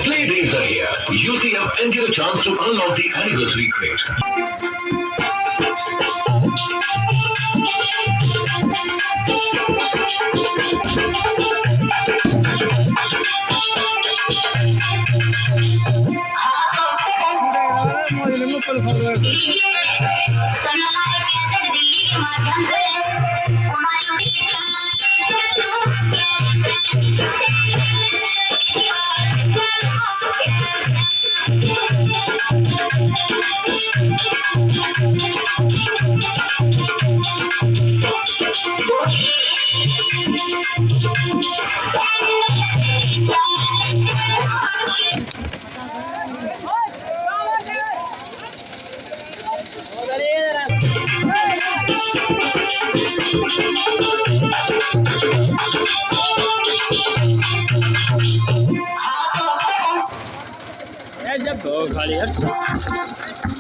Play days are here. Use the app and get a chance to unlock the anniversary crate. जब खाली